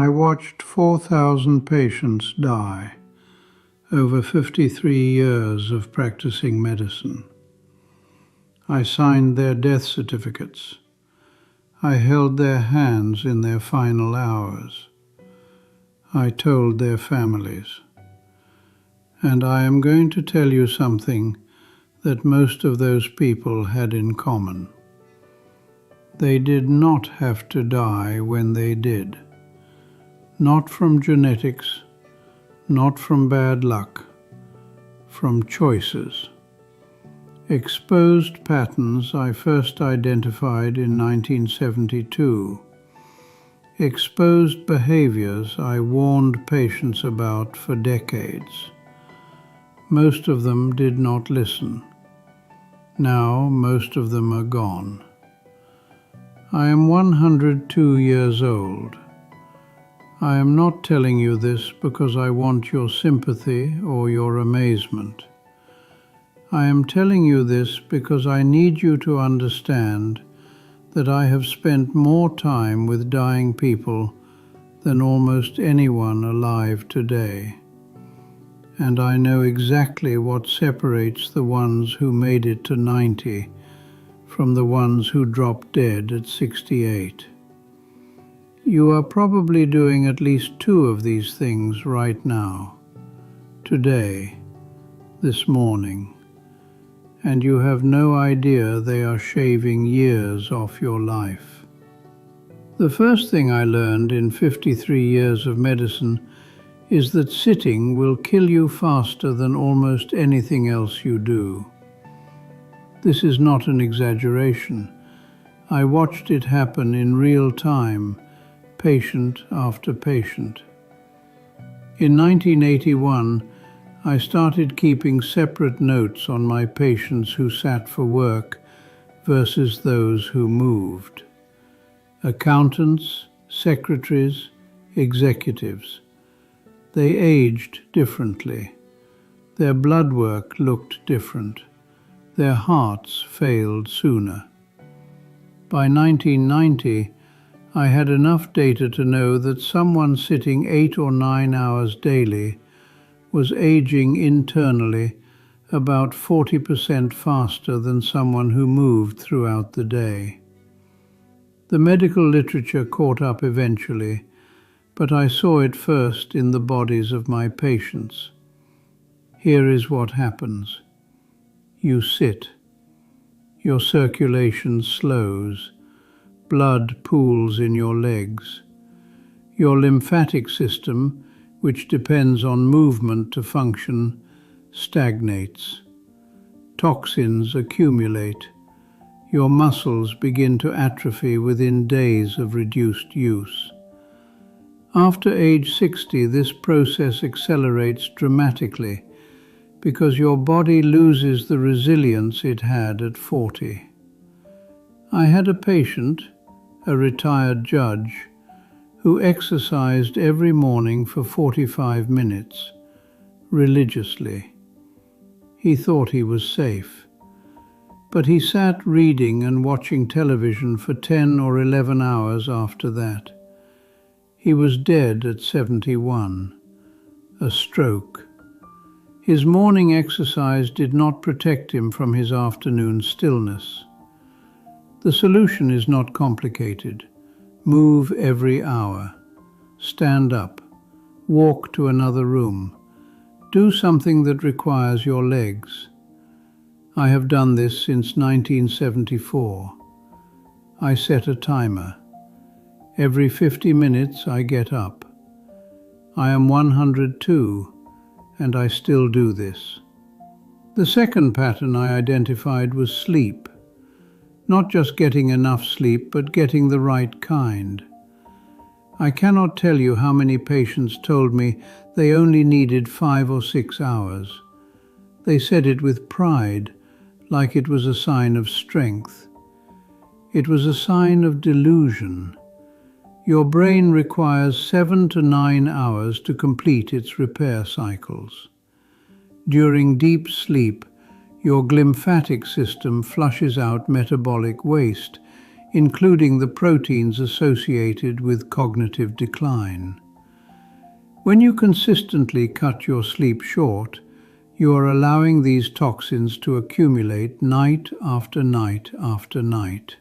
I watched 4,000 patients die over 53 years of practicing medicine. I signed their death certificates. I held their hands in their final hours. I told their families. And I am going to tell you something that most of those people had in common. They did not have to die when they did. Not from genetics, not from bad luck, from choices. Exposed patterns I first identified in 1972. Exposed behaviors I warned patients about for decades. Most of them did not listen. Now most of them are gone. I am 102 years old. I am not telling you this because I want your sympathy or your amazement. I am telling you this because I need you to understand that I have spent more time with dying people than almost anyone alive today. And I know exactly what separates the ones who made it to 90 from the ones who dropped dead at 68. You are probably doing at least 2 of these things right now, today, this morning, and you have no idea they are shaving years off your life. The first thing I learned in 53 years of medicine is that sitting will kill you faster than almost anything else you do. This is not an exaggeration. I watched it happen in real time, patient after patient. In 1981, I started keeping separate notes on my patients who sat for work versus those who moved. Accountants, secretaries, executives. They aged differently. Their blood work looked different. Their hearts failed sooner. By 1990, I had enough data to know that someone sitting 8 or 9 hours daily was aging internally about 40% faster than someone who moved throughout the day. The medical literature caught up eventually, but I saw it first in the bodies of my patients. Here is what happens. You sit. Your circulation slows. Blood pools in your legs. Your lymphatic system, which depends on movement to function, stagnates. Toxins accumulate. Your muscles begin to atrophy within days of reduced use. After age 60, this process accelerates dramatically because your body loses the resilience it had at 40. I had a patient, a retired judge, who exercised every morning for 45 minutes, religiously. He thought he was safe, but he sat reading and watching television for 10 or 11 hours after that. He was dead at 71, a stroke. His morning exercise did not protect him from his afternoon stillness. The solution is not complicated. Move every hour. Stand up. Walk to another room. Do something that requires your legs. I have done this since 1974. I set a timer. Every 50 minutes I get up. I am 102, and I still do this. The second pattern I identified was sleep. Not just getting enough sleep, but getting the right kind. I cannot tell you how many patients told me they only needed 5 or 6 hours. They said it with pride, like it was a sign of strength. It was a sign of delusion. Your brain requires 7 to 9 hours to complete its repair cycles. During deep sleep, your glymphatic system flushes out metabolic waste, including the proteins associated with cognitive decline. When you consistently cut your sleep short, you are allowing these toxins to accumulate night after night after night.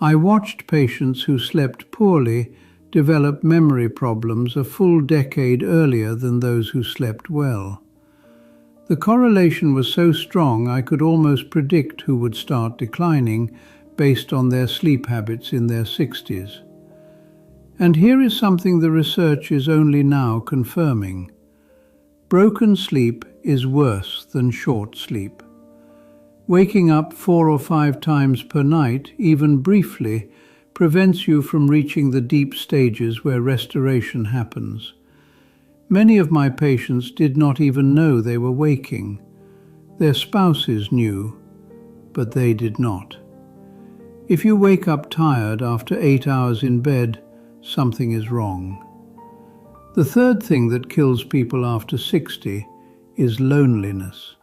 I watched patients who slept poorly develop memory problems a full decade earlier than those who slept well. The correlation was so strong I could almost predict who would start declining based on their sleep habits in their 60s. And here is something the research is only now confirming. Broken sleep is worse than short sleep. Waking up 4 or 5 times per night, even briefly, prevents you from reaching the deep stages where restoration happens. Many of my patients did not even know they were waking. Their spouses knew, but they did not. If you wake up tired after 8 hours in bed, something is wrong. The third thing that kills people after 60 is loneliness.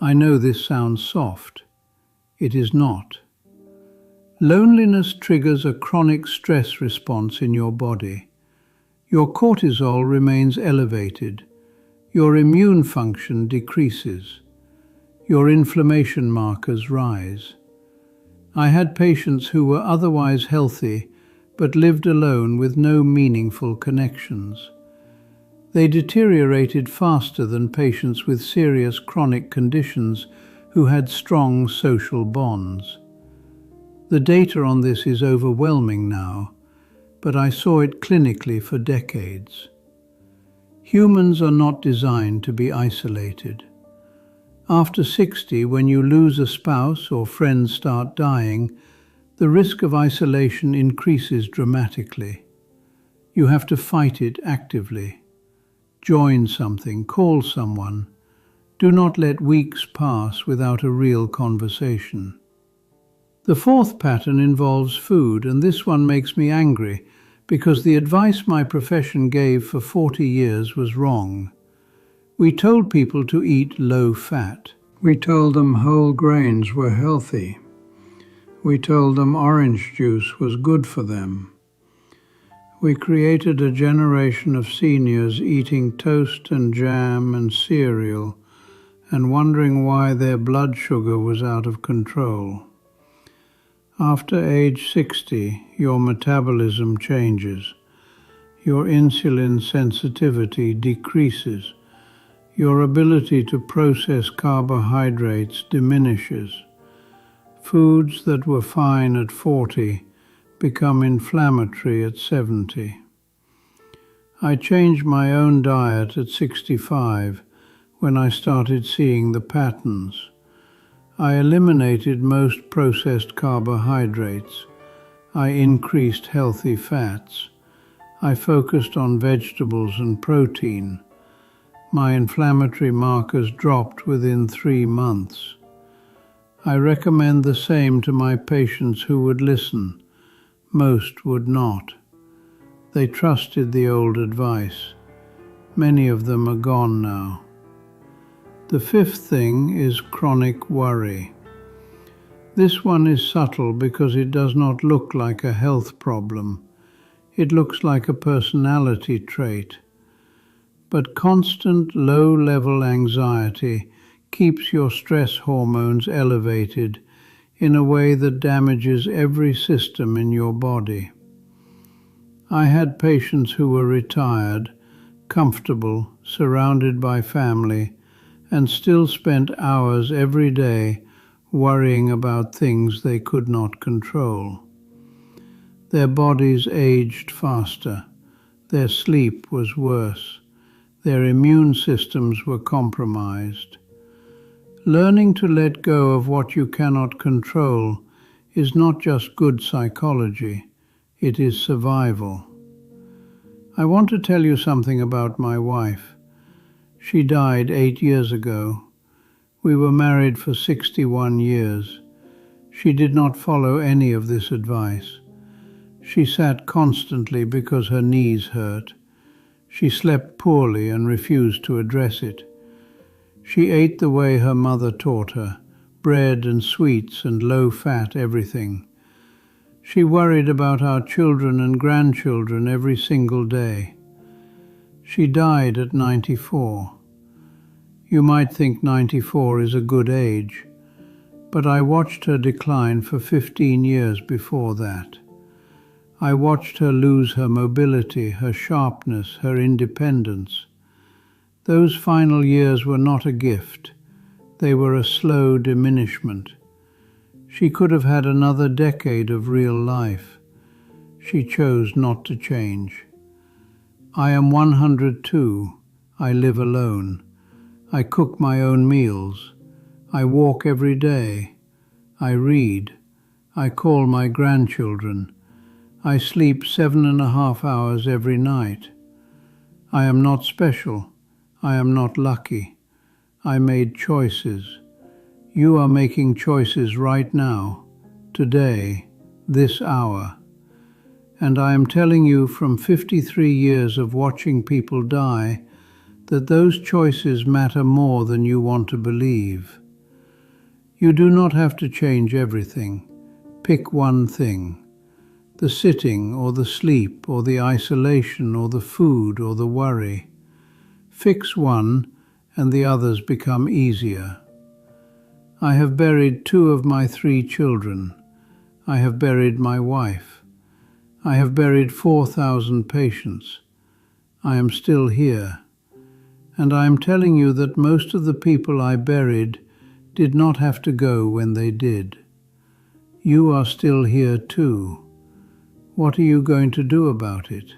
I know this sounds soft. It is not. Loneliness triggers a chronic stress response in your body. Your cortisol remains elevated. Your immune function decreases. Your inflammation markers rise. I had patients who were otherwise healthy but lived alone with no meaningful connections. They deteriorated faster than patients with serious chronic conditions who had strong social bonds. The data on this is overwhelming now, but I saw it clinically for decades. Humans are not designed to be isolated. After 60, when you lose a spouse or friends start dying, the risk of isolation increases dramatically. You have to fight it actively. Join something, call someone. Do not let weeks pass without a real conversation. The fourth pattern involves food, and this one makes me angry because the advice my profession gave for 40 years was wrong. We told people to eat low fat. We told them whole grains were healthy. We told them orange juice was good for them. We created a generation of seniors eating toast and jam and cereal and wondering why their blood sugar was out of control. After age 60, your metabolism changes. Your insulin sensitivity decreases. Your ability to process carbohydrates diminishes. Foods that were fine at 40 become inflammatory at 70. I changed my own diet at 65 when I started seeing the patterns. I eliminated most processed carbohydrates. I increased healthy fats. I focused on vegetables and protein. My inflammatory markers dropped within 3 months. I recommend the same to my patients who would listen. Most would not. They trusted the old advice. Many of them are gone now. The fifth thing is chronic worry. This one is subtle because it does not look like a health problem. It looks like a personality trait. But constant low-level anxiety keeps your stress hormones elevated in a way that damages every system in your body. I had patients who were retired, comfortable, surrounded by family, and still spent hours every day worrying about things they could not control. Their bodies aged faster. Their sleep was worse. Their immune systems were compromised. Learning to let go of what you cannot control is not just good psychology, it is survival. I want to tell you something about my wife. She died 8 years ago. We were married for 61 years. She did not follow any of this advice. She sat constantly because her knees hurt. She slept poorly and refused to address it. She ate the way her mother taught her, bread and sweets and low-fat everything. She worried about our children and grandchildren every single day. She died at 94. You might think 94 is a good age, but I watched her decline for 15 years before that. I watched her lose her mobility, her sharpness, her independence. Those final years were not a gift. They were a slow diminishment. She could have had another decade of real life. She chose not to change. I am 102. I live alone. I cook my own meals. I walk every day. I read. I call my grandchildren. I sleep 7.5 hours every night. I am not special. I am not lucky. I made choices. You are making choices right now, today, this hour. And I am telling you from 53 years of watching people die that those choices matter more than you want to believe. You do not have to change everything. Pick one thing. The sitting or the sleep or the isolation or the food or the worry. Fix one and the others become easier. I have buried 2 of my 3 children. I have buried my wife. I have buried 4,000 patients. I am still here. And I am telling you that most of the people I buried did not have to go when they did. You are still here too. What are you going to do about it?